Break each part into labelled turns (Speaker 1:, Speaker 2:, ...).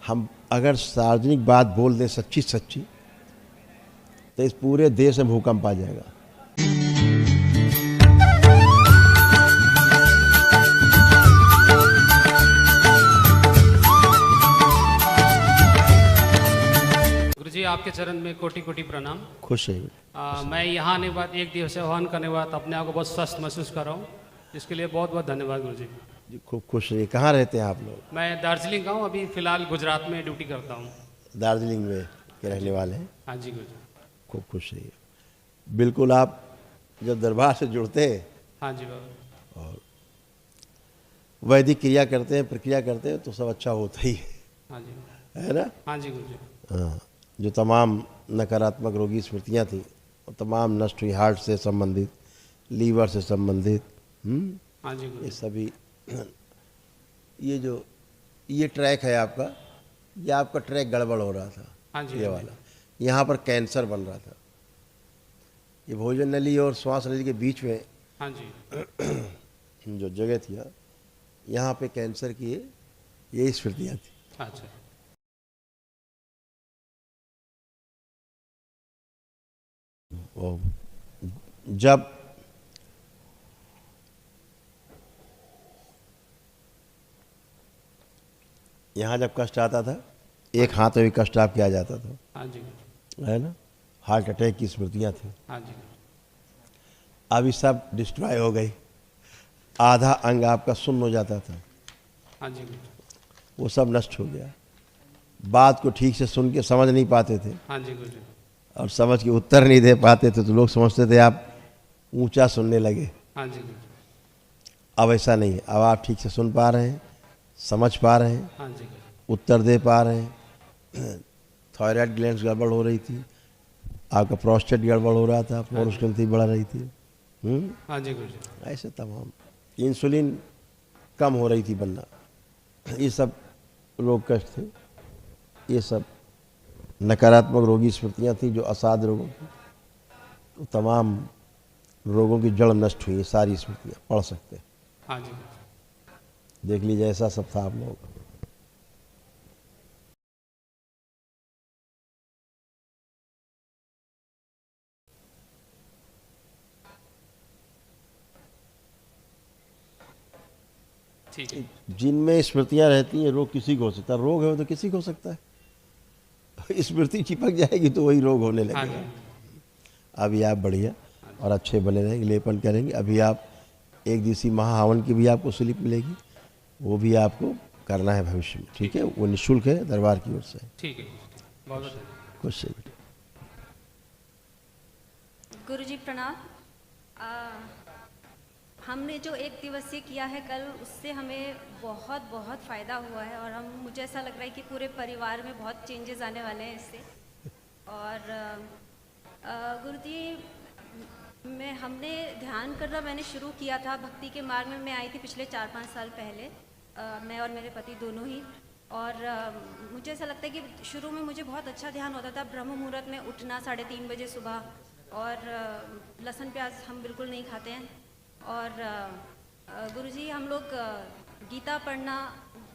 Speaker 1: हम अगर सार्वजनिक बात बोल दें सच्ची सच्ची तो इस पूरे देश में भूकंप आ जाएगा।
Speaker 2: गुरुजी आपके चरण में कोटि कोटि प्रणाम।
Speaker 1: खुश है।
Speaker 2: मैं यहाँ आने के बाद एक दिवस आह्वान करने के बाद अपने आप को बहुत स्वस्थ महसूस कर रहा हूँ, इसके लिए बहुत बहुत धन्यवाद गुरुजी।
Speaker 1: जी खूब खुश रहिए। कहाँ रहते हैं आप लोग?
Speaker 2: मैं दार्जिलिंग का हूँ, अभी फ़िलहाल गुजरात में ड्यूटी करता हूँ।
Speaker 1: दार्जिलिंग में के रहने वाले हैं?
Speaker 2: हाँ जी गुरुजी।
Speaker 1: खूब खुश रहिए। बिल्कुल, आप जब दरबार से जुड़ते हैं,
Speaker 2: हाँ जी बाबा,
Speaker 1: और वैदिक क्रिया करते हैं, प्रक्रिया करते हैं, तो सब अच्छा होता ही
Speaker 2: हाँ जी,
Speaker 1: है ना?
Speaker 2: हाँ जी गुरुजी।
Speaker 1: हाँ, जो तमाम नकारात्मक रोगी स्मृतियाँ थी वो तमाम नष्ट हुई। हार्ट से संबंधित, लीवर से संबंधित,
Speaker 2: हाँ जी
Speaker 1: ये
Speaker 2: गुरुजी।
Speaker 1: सभी। ये ट्रैक है आपका, ये आपका ट्रैक गड़बड़ हो रहा था।
Speaker 2: हाँ जी
Speaker 1: ये वाला, यहाँ पर कैंसर बन रहा था। ये भोजन नली और श्वास नली के बीच में
Speaker 2: हाँ जी,
Speaker 1: जो जगह थी, यहाँ पे कैंसर की ये स्मृतियाँ थी।
Speaker 2: अच्छा
Speaker 1: और जब यहाँ जब कष्ट आता था, एक हाथ में भी कष्ट आप किया जाता था,
Speaker 2: हाँ जी,
Speaker 1: है ना? हार्ट अटैक की स्मृतियाँ थी।
Speaker 2: हाँ जी,
Speaker 1: अभी सब डिस्ट्रॉय हो गई। आधा अंग आपका सुन्न हो जाता था,
Speaker 2: हाँ जी,
Speaker 1: वो सब नष्ट हो गया। बात को ठीक से सुन के समझ नहीं पाते थे,
Speaker 2: हाँ जी गुरुजी।
Speaker 1: और समझ के उत्तर नहीं दे पाते थे, तो लोग समझते थे आप ऊंचा सुनने लगे।
Speaker 2: हाँ जी गुरुजी।
Speaker 1: अब ऐसा नहीं है। अब आप ठीक से सुन पा रहे हैं, समझ पा रहे हैं,
Speaker 2: हाँ जी,
Speaker 1: उत्तर दे पा रहे हैं। थायराइड ग्लैंड्स गड़बड़ हो रही थी, आपका प्रोस्टेट गड़बड़ हो रहा था, पौरुष ग्रंथि बढ़ रही थी,
Speaker 2: हाँ जी गुरुजी।
Speaker 1: ऐसे तमाम। इंसुलिन कम हो रही थी बनना, ये सब रोग कष्ट थे। ये सब नकारात्मक रोगी स्मृतियाँ थी जो असाध्य रोगों की। तो तमाम रोगों की जड़ नष्ट हुई। सारी स्मृतियाँ पढ़ सकते हैं,
Speaker 2: हाँ जी,
Speaker 1: देख लीजिए, ऐसा सब था आप लोगों का।
Speaker 2: ठीक है।
Speaker 1: जिनमें स्मृतियाँ रहती हैं, रोग किसी को हो सकता है। रोग है वो तो किसी को हो सकता है। स्मृति चिपक जाएगी तो वही रोग होने
Speaker 2: हाँ
Speaker 1: लगेगा।
Speaker 2: जी,
Speaker 1: अभी आप बढ़िया और अच्छे बने रहेंगे, लेपन करेंगे। अभी आप एक दिवसीय महाहवन की भी आपको स्लिप मिलेगी, वो भी आपको करना है भविष्य में, ठीक है? वो निःशुल्क है, दरबार की ओर से।
Speaker 2: ठीक है, बहुत बहुत धन्यवाद।
Speaker 1: खुश से बेटे।
Speaker 3: गुरुजी प्रणाम। हमने जो एक दिवसीय किया है कल, उससे हमें बहुत बहुत फ़ायदा हुआ है, और मुझे ऐसा लग रहा है कि पूरे परिवार में बहुत चेंजेस आने वाले हैं इससे। और गुरुजी, हमने ध्यान करना मैंने शुरू किया था। भक्ति के मार्ग में मैं आई थी पिछले 4-5 साल पहले, मैं और मेरे पति दोनों ही। और मुझे ऐसा लगता है कि शुरू में मुझे बहुत अच्छा ध्यान होता था। ब्रह्म मुहूर्त में उठना 3:30 बजे सुबह, और लहसुन प्याज हम बिल्कुल नहीं खाते हैं। और गुरुजी, हम लोग गीता पढ़ना,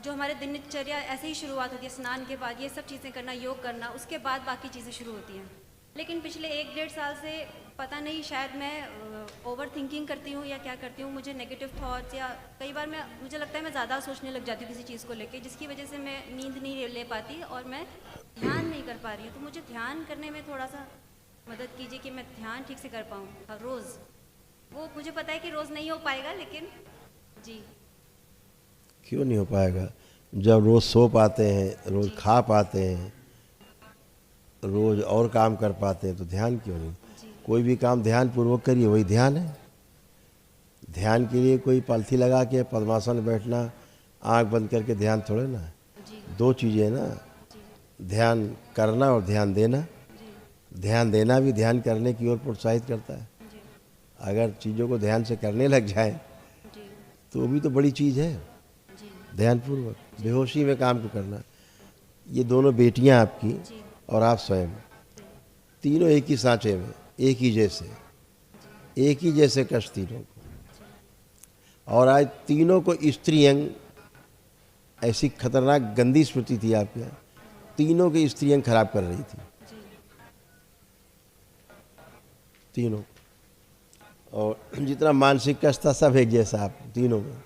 Speaker 3: जो हमारे दिनचर्या ऐसे ही शुरुआत होती है, स्नान के बाद ये सब चीज़ें करना, योग करना, उसके बाद बाकी चीज़ें शुरू होती हैं। लेकिन पिछले 1-1.5 साल से पता नहीं, शायद मैं ओवर थिंकिंग करती हूँ या क्या करती हूँ, मुझे नेगेटिव थॉट्स, या कई बार मुझे लगता है मैं ज़्यादा सोचने लग जाती हूँ किसी चीज़ को लेके, जिसकी वजह से मैं नींद नहीं ले पाती और मैं ध्यान नहीं कर पा रही हूँ। तो मुझे ध्यान करने में थोड़ा सा मदद कीजिए कि मैं ध्यान ठीक से कर पाऊँ हर रोज़। वो मुझे पता है कि रोज़ नहीं हो पाएगा, लेकिन जी।
Speaker 1: क्यों नहीं हो पाएगा? जब रोज़ सो पाते हैं, रोज़ खा पाते हैं, रोज़ और काम कर पाते हैं, तो ध्यान क्यों नहीं? कोई भी काम ध्यान पूर्वक करिए, वही ध्यान है। ध्यान के लिए कोई पलथी लगा के पद्मासन में बैठना, आंख बंद करके ध्यान थोड़े ना है। दो चीज़ें हैं ना, ध्यान करना और ध्यान देना। ध्यान देना भी ध्यान करने की ओर प्रोत्साहित करता है। अगर चीज़ों को ध्यान से करने लग जाए तो वो भी तो बड़ी चीज़ है। ध्यानपूर्वक बेहोशी में काम को करना। ये दोनों बेटियां आपकी और आप स्वयं, तीनों एक ही सांचे में, एक ही जैसे कष्ट तीनों को। और आज तीनों को स्त्री अंग ऐसी खतरनाक गंदी स्मृति थी आपके यहाँ, तीनों की स्त्रियां खराब कर रही थी, तीनों। और जितना मानसिक कष्ट था सब एक जैसा आप तीनों में।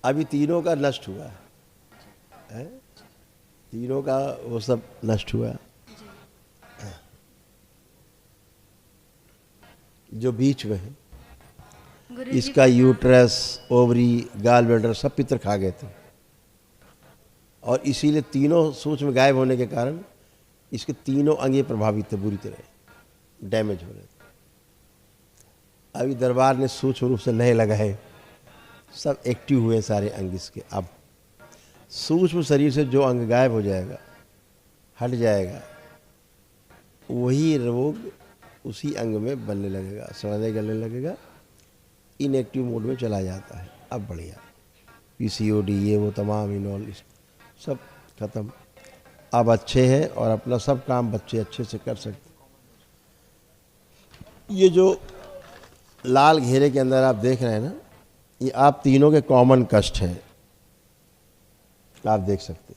Speaker 1: अभी तीनों का नष्ट हुआ है, तीनों का वो सब नष्ट हुआ। जो बीच में है
Speaker 3: गुरुजी
Speaker 1: इसका यूट्रस, ओवरी, गाल ब्लैडर सब पितर खा गए थे, और इसीलिए तीनों सूक्ष्म गायब होने के कारण इसके तीनों अंग प्रभावित थे, बुरी तरह डैमेज हो रहे थे। अभी दरबार ने सूक्ष्म रूप से नए लगाए, सब एक्टिव हुए सारे अंग इसके। अब सूक्ष्म शरीर से जो अंग गायब हो जाएगा, हट जाएगा, वही रोग उसी अंग में बनने लगेगा, सड़ने गलने लगेगा, इनएक्टिव मोड में चला जाता है। अब बढ़िया, पीसीओडी ये वो तमाम इनॉल सब खत्म। अब अच्छे हैं और अपना सब काम बच्चे अच्छे से कर सकते। ये जो लाल घेरे के अंदर आप देख रहे हैं ना, ये आप तीनों के कॉमन कष्ट हैं, आप देख सकते।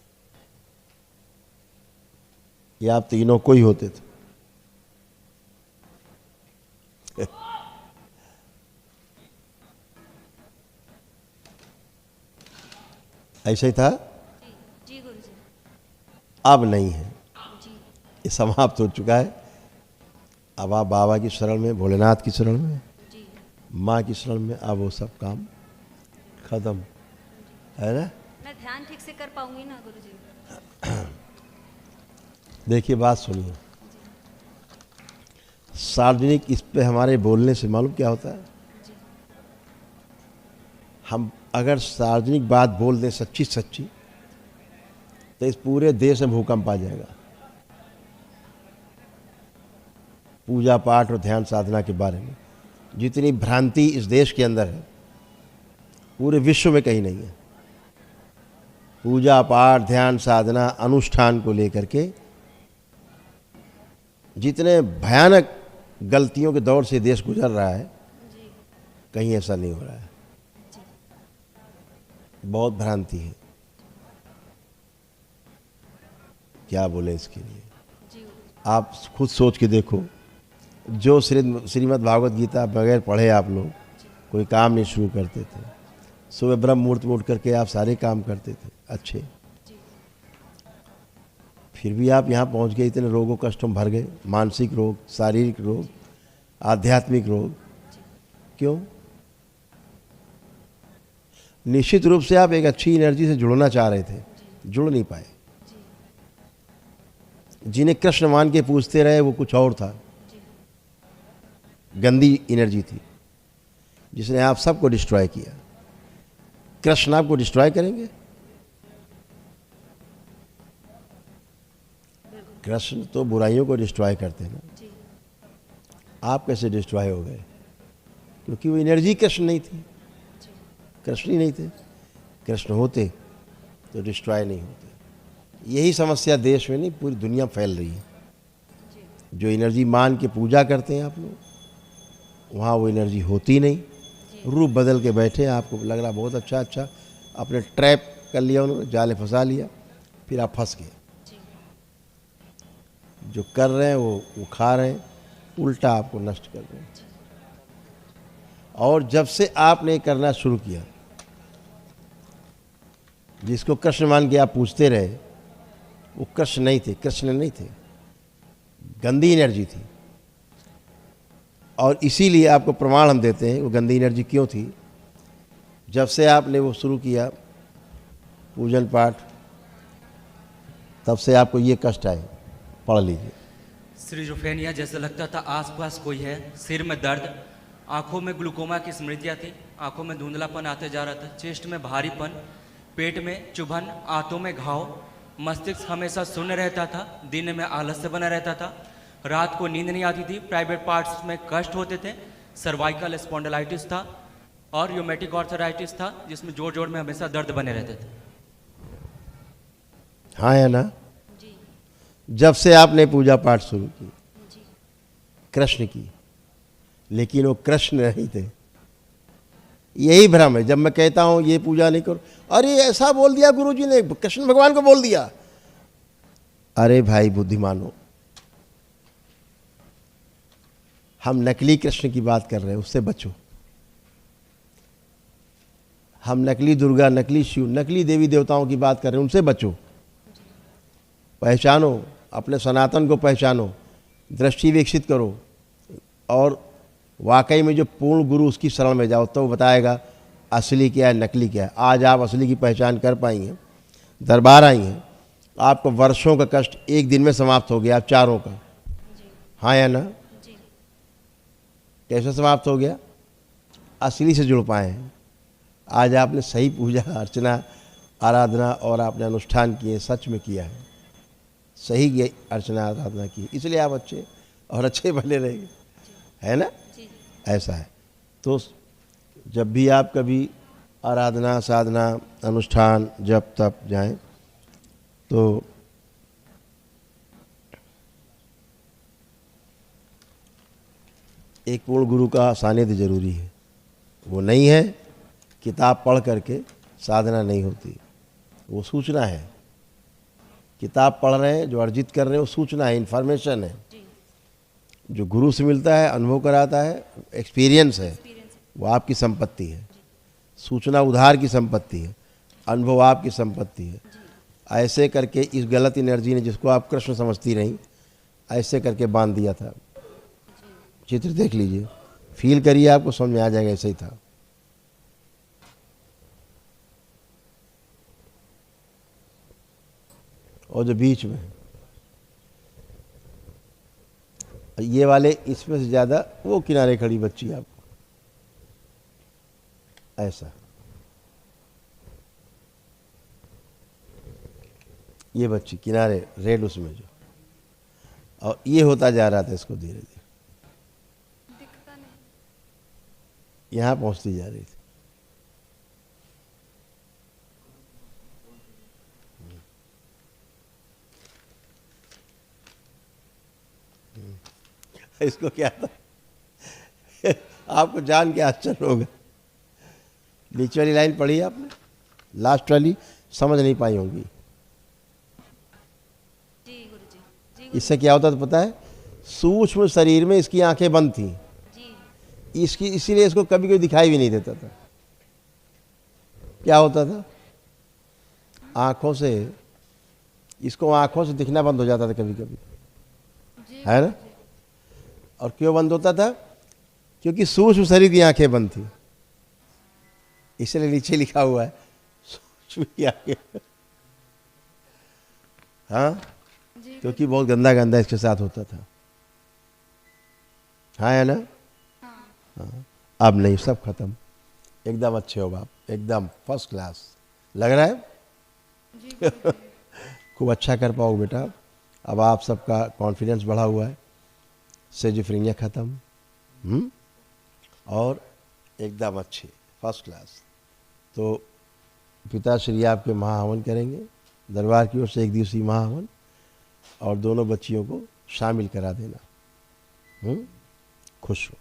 Speaker 1: ये आप तीनों को ही होते थे। ऐसा ही था,
Speaker 3: जी गुरुजी।
Speaker 1: अब नहीं है,
Speaker 3: जी
Speaker 1: ये समाप्त हो चुका है। अब आप बाबा की शरण में, भोलेनाथ की शरण में,
Speaker 3: जी
Speaker 1: माँ की शरण में, अब वो सब काम खत्म है ना।
Speaker 3: मैं ध्यान ठीक से कर पाऊंगी ना गुरुजी?
Speaker 1: देखिए बात सुनिए, सार्वजनिक इस पे हमारे बोलने से मालूम क्या होता है? हम अगर सार्वजनिक बात बोल दें सच्ची सच्ची, तो इस पूरे देश में भूकंप आ जाएगा। पूजा पाठ और ध्यान साधना के बारे में जितनी भ्रांति इस देश के अंदर है, पूरे विश्व में कहीं नहीं है। पूजा पाठ, ध्यान साधना, अनुष्ठान को लेकर के जितने भयानक गलतियों के दौर से देश गुजर रहा है, कहीं ऐसा नहीं हो रहा है। बहुत भ्रांति है, क्या बोले इसके लिए। आप खुद सोच के देखो, जो श्रीमद् भागवत गीता बगैर पढ़े आप लोग कोई काम नहीं शुरू करते थे। सुबह ब्रह्म मुहूर्त में उठ करके आप सारे काम करते थे अच्छे, फिर भी आप यहाँ पहुँच गए, इतने रोगों कष्टों में भर गए, मानसिक रोग, शारीरिक रोग, आध्यात्मिक रोग। क्यों? निश्चित रूप से आप एक अच्छी एनर्जी से जुड़ना चाह रहे थे, जुड़ नहीं पाए। जिन्हें कृष्ण मान के पूछते रहे वो कुछ और था, गंदी एनर्जी थी, जिसने आप सबको डिस्ट्रॉय किया। कृष्ण आपको डिस्ट्रॉय करेंगे? कृष्ण तो बुराइयों को डिस्ट्रॉय करते हैं ना। आप कैसे डिस्ट्रॉय हो गए? क्योंकि वो एनर्जी कृष्ण नहीं थी, कृष्ण ही नहीं थे। कृष्ण होते तो डिस्ट्रॉय नहीं होते। यही समस्या देश में नहीं, पूरी दुनिया फैल रही है। जो एनर्जी मान के पूजा करते हैं आप लोग, वहाँ वो एनर्जी होती नहीं, रूप बदल के बैठे, आपको लग रहा बहुत अच्छा अच्छा, आपने ट्रैप कर लिया, उन्होंने जाले फंसा लिया, फिर आप फंस गए। जो कर रहे हैं वो खा रहे हैं, उल्टा आपको नष्ट कर रहे हैं। और जब से आपने करना शुरू किया, जिसको कृष्ण मान के आप पूछते रहे, वो कृष्ण नहीं थे, कृष्ण नहीं थे, गंदी एनर्जी थी। और इसीलिए आपको प्रमाण हम देते हैं वो गंदी एनर्जी क्यों थी। जब से आपने वो शुरू किया पूजन पाठ, तब से आपको ये कष्ट आए। पढ़ लीजिए।
Speaker 4: सिजोफ्रेनिया जैसे लगता था आसपास कोई है, सिर में दर्द, आंखों में ग्लूकोमा की स्मृतियाँ थी, आंखों में धुंधलापन आते जा रहा था, चेस्ट में भारीपन, पेट में चुभन, आंतों में घाव, मस्तिष्क हमेशा शून्य रहता था, दिन में आलस्य बना रहता था, रात को नींद नहीं आती थी, प्राइवेट पार्ट्स में कष्ट होते थे, सर्वाइकल स्पॉन्डिलाइटिस था और यूमेटिक आर्थराइटिस था, जिसमें जोड़ जोड़ में हमेशा दर्द बने रहते थे।
Speaker 1: हाँ है ना। जब से आपने पूजा पाठ शुरू की कृष्ण की, लेकिन वो कृष्ण नहीं थे, यही भ्रम है। जब मैं कहता हूँ ये पूजा नहीं करो, अरे ऐसा बोल दिया गुरुजी ने, कृष्ण भगवान को बोल दिया। अरे भाई बुद्धिमानो, हम नकली कृष्ण की बात कर रहे हैं, उससे बचो। हम नकली दुर्गा, नकली शिव, नकली देवी देवताओं की बात कर रहे हैं, उनसे बचो। पहचानो, अपने सनातन को पहचानो, दृष्टि विकसित करो, और वाकई में जो पूर्ण गुरु उसकी शरण में जाओ, तो वो बताएगा असली क्या है, नकली क्या है। आज आप असली की पहचान कर पाई हैं, दरबार आई हैं, आपको वर्षों का कष्ट एक दिन में समाप्त हो गया, आप चारों का। हाँ या ना? कैसे समाप्त हो गया? असली से जुड़ पाए हैं। आज आपने सही पूजा अर्चना आराधना और आपने अनुष्ठान किए, सच में किया है, सही की अर्चना आराधना की, इसलिए आप अच्छे और अच्छे बने रहेंगे, है ना? ऐसा है। तो जब भी आप कभी आराधना साधना अनुष्ठान जब तब जाएं, तो एक पूर्ण गुरु का सानिध्य जरूरी है। वो नहीं है, किताब पढ़ करके साधना नहीं होती, वो सूचना है। किताब पढ़ रहे हैं, जो अर्जित कर रहे हैं, वो सूचना है, इन्फॉर्मेशन है। जो गुरु से मिलता है, अनुभव कराता है, एक्सपीरियंस है, वो आपकी संपत्ति है। सूचना उधार की संपत्ति है, अनुभव आपकी संपत्ति है। ऐसे करके इस गलत एनर्जी ने, जिसको आप कृष्ण समझती रहीं, ऐसे करके बांध दिया था। चित्र देख लीजिए, फील करिए, आपको समझ में आ जाएगा, ऐसे ही था। और जो बीच में ये वाले, इसमें से ज़्यादा वो किनारे खड़ी बच्ची आपको ऐसा, ये बच्ची किनारे रेड उसमें जो, और ये होता जा रहा था इसको धीरे धीरे, यहाँ पहुँचती जा रही थी। इसको क्या था आपको जान के आश्चर्य होगा। नीचे वाली लाइन पढ़ी आपने, लास्ट वाली समझ नहीं पाई होंगी।
Speaker 3: जी गुरुजी, जी गुरुजी।
Speaker 1: इससे क्या होता था पता है? सूक्ष्म शरीर में इसकी आंखें बंद थी, इसकी, इसीलिए इसको कभी कोई दिखाई भी नहीं देता था। क्या होता था? आंखों से, इसको आंखों से दिखना बंद हो जाता था कभी कभी, है ना? और क्यों बंद होता था? क्योंकि सूक्ष्म शरीर की आंखें बंद थी, इसलिए नीचे लिखा हुआ है सूक्ष्म की आंखें। हाँ, क्योंकि बहुत गंदा गंदा इसके साथ होता था। हाँ या ना? हाँ। अब नहीं, सब खत्म, एकदम अच्छे हो बाप, एकदम फर्स्ट क्लास लग रहा है। खूब अच्छा कर पाओ बेटा। अब आप सबका कॉन्फिडेंस बढ़ा हुआ है, सेजिफ्रेनिया खत्म, और एकदम अच्छे फर्स्ट क्लास। तो पिताश्री आपके महाहवन करेंगे, दरबार की ओर से 1 दिवसीय महाहवन, और दोनों बच्चियों को शामिल करा देना। खुश हो,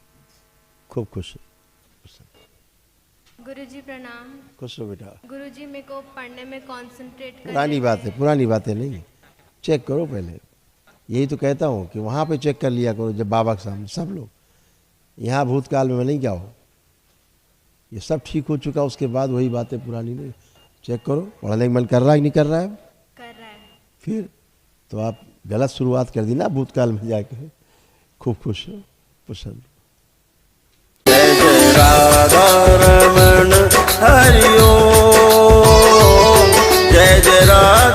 Speaker 1: खूब खुश हो।
Speaker 5: गुरुजी प्रणाम।
Speaker 1: खुश हो बेटा।
Speaker 5: गुरुजी मेरे को पढ़ने में कंसंट्रेट
Speaker 1: पुरानी बातें, पुरानी बातें नहीं, चेक करो पहले। यही तो कहता हूँ कि वहाँ पे चेक कर लिया करो, जब बाबा के सामने सब लोग। यहाँ भूतकाल में नहीं जाओ, ये सब ठीक हो चुका, उसके बाद वही बातें पुरानी नहीं। चेक करो, पढ़ने का मन कर रहा है कि नहीं कर रहा है?
Speaker 5: कर रहा है।
Speaker 1: फिर तो आप गलत शुरुआत कर दी ना भूतकाल में जाके। खूब खुश हो, प्रसन्न।
Speaker 6: जय जय राधा रमण हरि ओम, जय जय राधा।